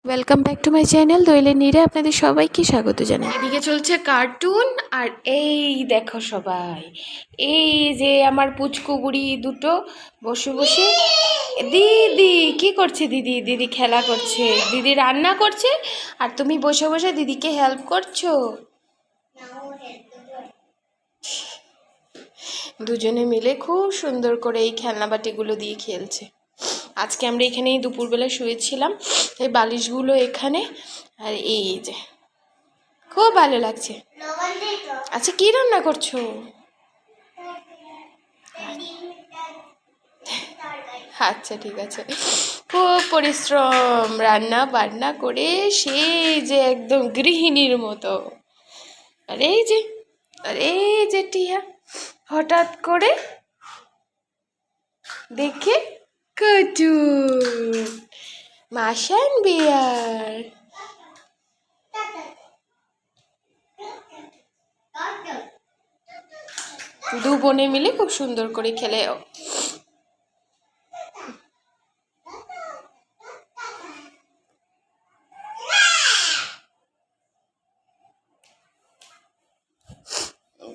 Welcome back to my channel দোয়েলের নীরে আপনাদের সবাইকে স্বাগত জানাই। এদিকে চলছে কার্টুন আর এই দেখো সবাই, এই যে আমার পুচকু বুড়ি দুটো বসে বসে, দিদি কি করছে? দিদি দিদি খেলা করছে, দিদি রান্না করছে আর তুমি বসে বসে দিদিকে হেল্প করছো। দুজনে মিলে খুব সুন্দর করে এই খেলনা বাটিগুলো দিয়ে খেলছে। আজকে আমরা এখানেই দুপুরবেলা শুয়েছিলাম, এই বালিশগুলো এখানে, আর এই যে খুব ভালো লাগছে। আচ্ছা কি রান্না করছো? আচ্ছা ঠিক আছে, খুব পরিশ্রম, রান্না বান্না করে সেই যে একদম গৃহিণীর মতো। আর এই যে, আর এই যে টিয়া হঠাৎ করে দেখে কার্টুন, মাসান বিয়ার। দু বোনে মিলে খুব সুন্দর করে খেলে।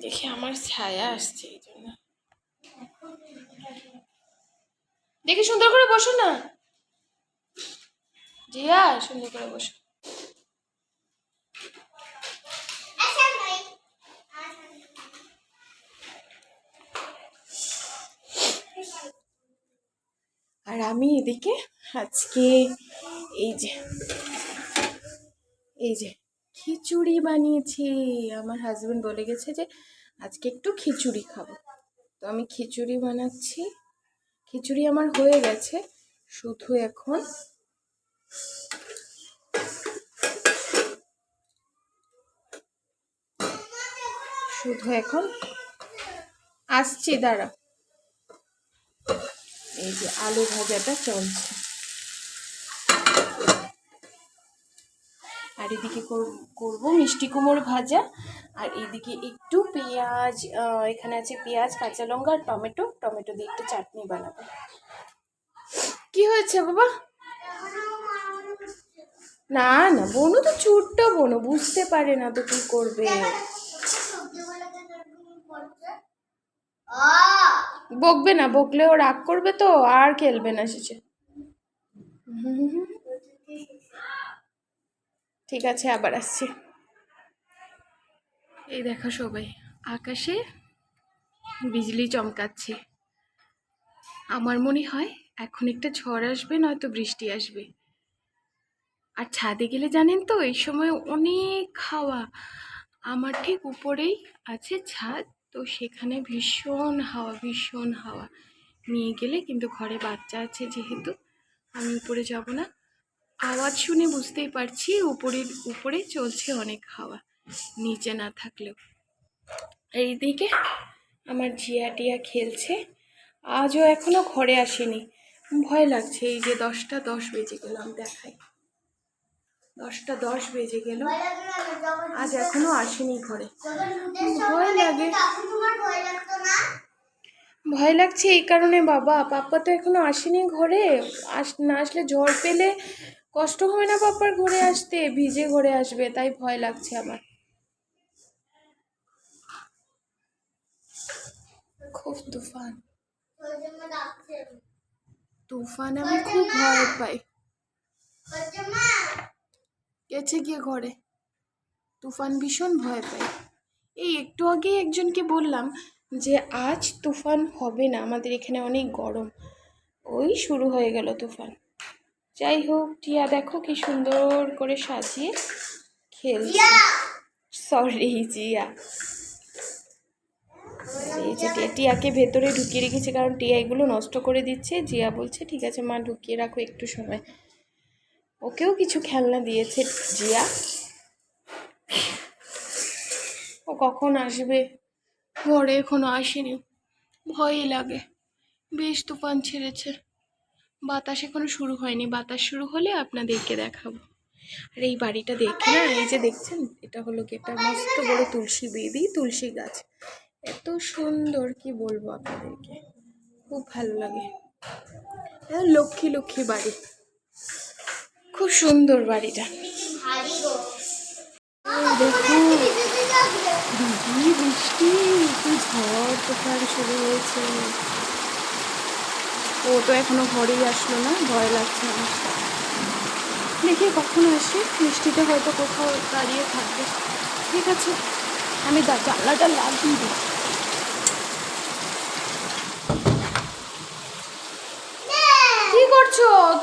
দেখি আমার ছায়া আসছে এই জন্য। দেখি সুন্দর করে বসো না জিয়া, সুন্দর করে বসো। আর আমি এদিকে আজকে এই যে খিচুড়ি বানিয়েছি। আমার হাজবেন্ড বলে গেছে যে আজকে একটু খিচুড়ি খাবো, তো আমি খিচুড়ি বানাচ্ছি। খিচুড়ি আমার হয়ে গেছে, শুধু এখন আসছি, দাঁড়া। এই যে আলু ভাজাটা চলছে, আর এদিকে করব মিষ্টি কুমড়ো ভাজা, আর এদিকে একটু পেঁয়াজ, এখানে আছে পেঁয়াজ, কাঁচা লঙ্কা আর টমেটো, টমেটো দিয়ে একটু চাটনি বানাবো। কি হয়েছে বাবা? না না, বোনু তো ছোট্ট বোনু, বুঝতে পারে না তো কি করবে। বকবে না, বকলে ও রাগ করবে তো আর খেলবে না শেষে। ঠিক আছে, আবার আসছি। এই দেখো সবাই, আকাশে বিজলি চমকাচ্ছে। আমার মনে হয় এখন একটা ঝড় আসবে, নয়তো বৃষ্টি আসবে। আর ছাদে গেলে জানেন তো এই সময় অনেক হাওয়া। আমার ঠিক উপরেই আছে ছাদ, তো সেখানে ভীষণ হাওয়া, ভীষণ হাওয়া। নিয়ে গেলে, কিন্তু ঘরে বাচ্চা আছে যেহেতু আমি উপরে যাব না। আওয়াজ শুনে বুঝতেই পারছি উপরে চলছে অনেক হাওয়া, নিচে না থাকলেও। এইদিকে আমার জিয়া টিয়া খেলছে, আজও এখনো ঘরে আসেনি। ভয় লাগছে, এই যে 10টা 10 বেজে গেলাম, দেখাই 10টা 10 বেজে গেল, আজ এখনো আসেনি ঘরে। ভয় লাগে, ভয় লাগছে এই কারণে বাবা, পাপ্পা তো এখনো আসেনি ঘরে। না আসলে ঝড় পেলে কষ্ট হবে না পাপ্পার ঘরে আসতে, ভিজে ঘরে আসবে, তাই ভয় লাগছে আমার খুব। তুফান তুফান আমি খুব ভয় পাই। গেছে গিয়ে ঘরে, তুফান ভীষণ ভয় পাই। এই একটু আগে একজনকে বললাম যে আজ তুফান হবে না, আমাদের এখানে অনেক গরম। ওই শুরু হয়ে গেল তুফান। যাই হোক, টিয়া দেখো কি সুন্দর করে সাজিয়ে খেলছে। সরি জিয়া। এই যে টিয়াকে ভেতরে ঢুকিয়ে রেখেছে, কারণ টিয়া এগুলো নষ্ট করে দিচ্ছে। জিয়া বলছে ঠিক আছে মা, ঢুকিয়ে রাখো একটু সময়। ওকেও কিছু খেলনা দিয়েছে জিয়া। ও কখন আসবে ঘরে এখনো আসেনি, ভয়ই লাগে। বেশ তুফান ছেড়েছে, বাতাস এখনো শুরু হয়নি, বাতাস শুরু হলে আপনাদেরকে দেখাবো। আর এই বাড়িটা দেখে না, এই যে দেখছেন, এটা হলো কি একটা মস্ত বড় তুলসী বেদি, তুলসী গাছ, এত সুন্দর কি বলবো আপনাদেরকে, খুব ভালো লাগে। লক্ষ্মী লক্ষ্মী বাড়ি, খুব সুন্দর বাড়িটা। দেখো বৃষ্টি, কি ঝড় তোফান শুরু হয়েছে। ও তো এখনো ঘরেই আসলো না, ভয় লাগছে আমার। দেখি কখন আসে, বৃষ্টিতে হয়তো কোথাও দাঁড়িয়ে থাকবে। ঠিক আছে, আমি জানলাটা লাগিয়ে দিই।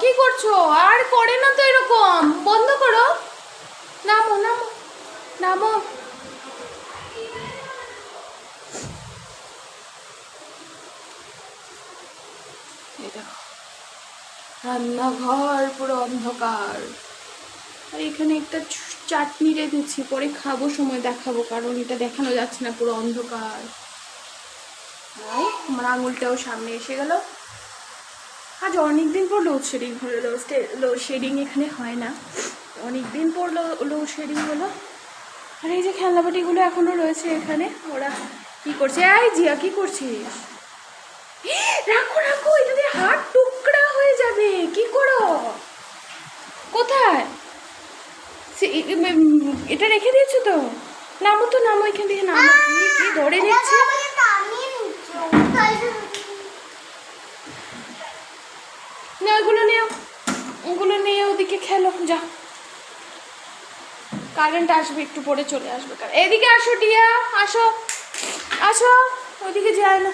কি করছো? আর করে না তো এরকম, বন্ধ করো। নামো নামো নামো। এই দেখো রান্নাঘর পুরো অন্ধকার। আর এখানে একটা চাটনি রেখেছি, পরে খাবো সময় দেখাবো, কারণ এটা দেখানো যাচ্ছে না, পুরো অন্ধকার। আমার আঙুলটাও সামনে এসে গেল। আজ অনেকদিন পর লোডশেডিং হলো। লোডশেডিং এখানে হয় না, অনেকদিন পর লোডশেডিং হলো। আর এই যে খেলনাবাটিগুলো এখনো রয়েছে এখানে, ওরা কি করছে? এই জিয়া, কি করছিস? রাখো রাখো, এটা দিয়ে হাত টুকরা হয়ে যাবে। কি করো? কোথায়? এটা রেখে দিয়েছো তো? নামো তো, নামো এখান থেকে, নামো। কি ধরে নিচ্ছে? না, ওগুলো নিয়ে ওদিকে খেলো যা। কারেন্ট আসবে একটু পরে, চলে আসবে। এদিকে আসো টিয়া, আসো আসো, ওইদিকে যায় না।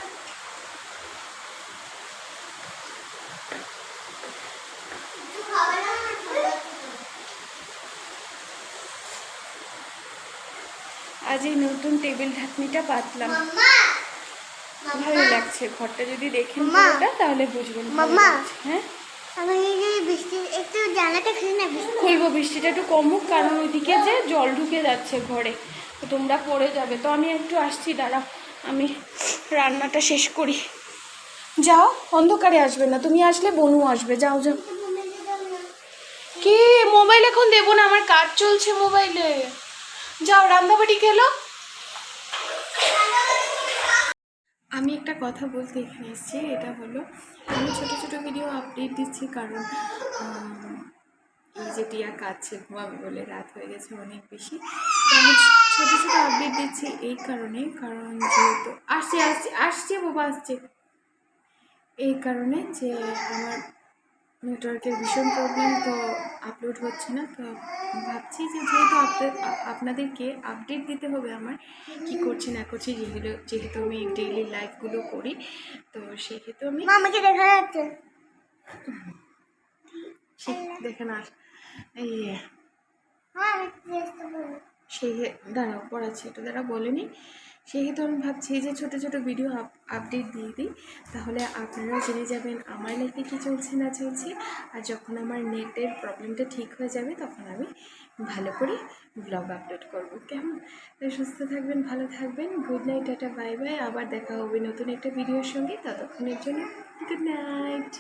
আজ এই নতুন টেবিল ঢাকনিটা পাতলাম, ভালো লাগছে। ঘরটা যদি দেখেন পুরোটা তাহলে বুঝবেন। হ্যাঁ, খুলবো, বৃষ্টিটা একটু কমুক, কারণ ওইদিকে যে জল ঢুকে যাচ্ছে ঘরে, তো তোমরা পড়ে যাবে। তো আমি একটু আসছি, দাঁড়াও, আমি রান্নাটা শেষ করি। যাও, অন্ধকারে আসবে না, তুমি আসলে বনু আসবে। যাও যাও। কি মোবাইল এখন দেবো না, আমার কাজ চলছে মোবাইলে। যাও, রান্নাবাড়ি খেলো। আমি একটা কথা বলতে এখানে এসেছি, এটা হলো আমি ছোটো ছোটো ভিডিও আপডেট দিচ্ছি, কারণ এই যে টিয়া কাঁদছে ঘুমাবে বলে, রাত হয়ে গেছে অনেক বেশি। তো আমি ছোটো ছোটো আপডেট দিচ্ছি এই কারণে, কারণ যেহেতু আসছে বাবা আসছে, এই কারণে যে আমার নেটওয়ার্কের ভীষণ প্রবলেম, তো আপলোড হচ্ছে না। তো ভাবছি যে যেহেতু আপনাদেরকে আপডেট দিতে হবে আমার কি করছি না করছি, যেহেতু আমি ডেইলি লাইফগুলো করি, তো সেক্ষেত্রে আমি আমাকে দেখা যাচ্ছে দেখে না। এই সেই দাঁড়াও পড়াচ্ছি, এটা দ্বারা বলেনি। সেহেতু আমি ভাবছি যে ছোটো ছোটো ভিডিও আপডেট দিয়ে দিই, তাহলে আপনারা জেনে যাবেন আমার লাইফে কী চলছে না চলছে। আর যখন আমার নেটের প্রবলেমটা ঠিক হয়ে যাবে, তখন আমি ভালো করে ব্লগ আপলোড করব। কেমন? সুস্থ থাকবেন, ভালো থাকবেন। Good night, tata, bye bye. আবার দেখা হবে নতুন একটা ভিডিওর সঙ্গে। ততক্ষণের জন্য গুড নাইট।